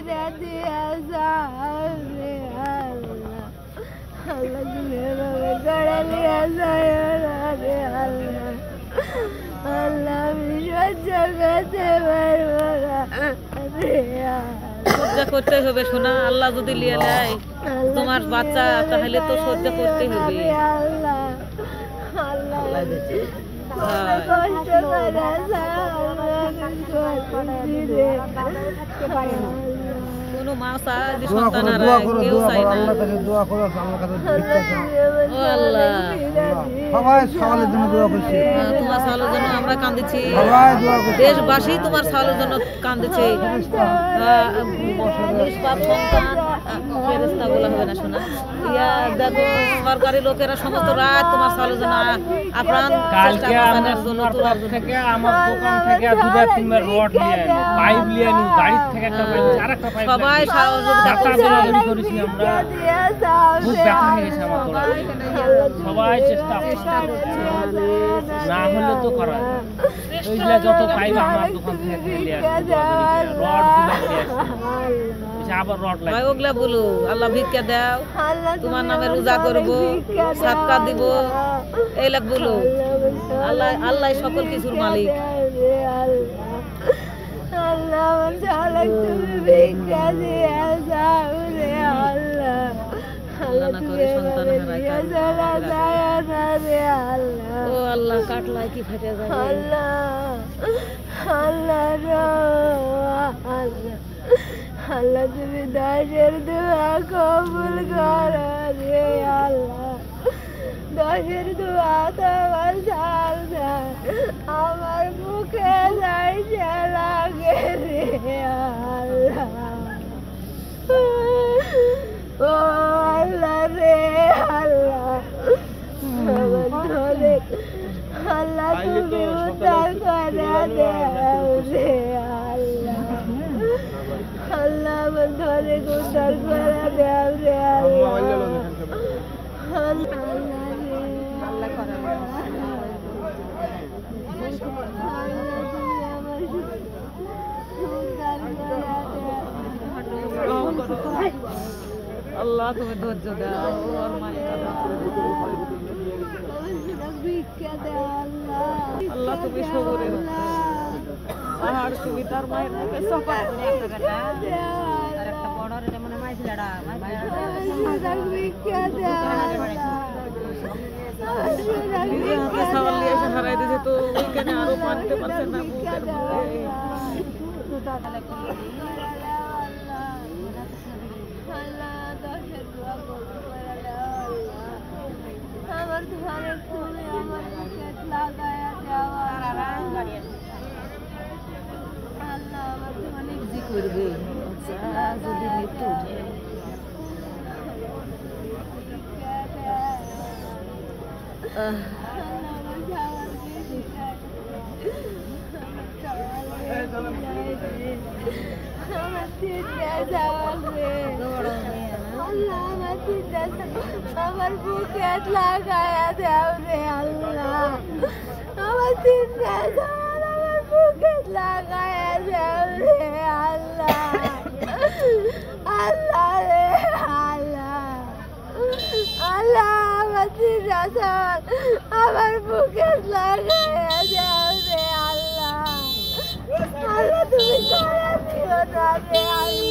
করে দিয়া যাও রে আল্লাহ, আল্লাহ তুমি এভাবে করে নিয়ে যায় রে আল্লাহ, আল্লাহ আমি সহ্য করতে পারবো না রে আল্লাহ। সহ্য করতে হবে শোনা, আল্লাহ যদি লিয়ে নেয় তোমার বাচ্চা তাহলে তো সহ্য করতে হবে। আল্লাহ আল্লাহ কষ্ট করে কোনো মা চায় যে সন্তান হারায়, কেউ চায় না। ও আল্লাহ, সবাই ছাগলের জন্য দোয়া করছে, তোমার ছাগলের জন্য আমরা কান্দিছি, দেশবাসী তোমার ছাগলের জন্য কান্দিছে। নিষ্পাপ সন্তান ফেরেশতা বলা হবে না শোনা। ইয়া দেখো সরকারি লোকেরা সমস্ত রাত তোমার ছাগলের জন্য আপ্রাণ চেষ্টা করার জন্য তোমার থেকে আমার দোকান থেকে দুবার তিনবার রড নিয়ে এলো, পাইপ নিয়ে এলো, গাড়ি থেকে একটা পাইপ, আরেকটা পাইপ, সবাই সহযোগিতা করেছি আমরা। খুব ব্যথা হয়ে গেছে আমার তোরা, সবাই চেষ্টা না হলে তো করা ওইগুলা যত পাইপ আমার দোকান থেকে নিয়ে আসছে, রড আবার রড লাগে। ওগুলা বলো আল্লাহ ভিক্ষা দাও, তোমার নামে রোজা করবো, সাদকা দিব, এইলাক বলো। আল্লাহ আল্লাহ সকল কিছুর মালিক। আল্লাহ আমার ঝালক তুমি ভিক্ষা দিয়ে যাও রে আল্লাহ, আল্লাহ না করে সন্তান হারায় ও আল্লাহ, কাটলায় কি ফেটে যাবে। আল্লাহ আল্লাহ আল্লাহ তুমি দশের দোয়া কবুল করো রে আল্লাহ, দশের দোয়া তোমার ঝাল আমার মুখে যাইছে লাগে রে আল্লাহ, ও আল্লাহ রে আল্লাহ ধরে আল্লাহ তুমি উদ্ধার করে দেও রে আল্লাহ, আল্লাহ আমার ধরে উদ্ধার করে দেও রে আল্লাহ, আল্লাহ করে আল্লাহ তুমি ধৈর্য দাও, আল্লাহ তুমি সবরের আর তুমি তার মায়ের মুখে সফা সওয়াল নিয়ে এসে হারাই দিয়েছে, তো ওইখানে আরো মানতে পারছে না বুকের মধ্যে। আমার ঘরে তুমি আমার মুখে লাগায়া দেওয়া আল্লাহ আমার অনেক কি করবে যদি মৃত্যু আমার বুকে লাগায়া দেও রে আল্লাহ, আমার চিন্তা আমার বুকে লাগায়া দেও রে আল্লাহ, আল্লাহ রে আল্লাহ, আল্লাহ আমার চিন্তা আমার বুকে লাগায়া দেও রে আল্লাহ, আল্লাহ তুমি করে দিও না রে আল্লাহ।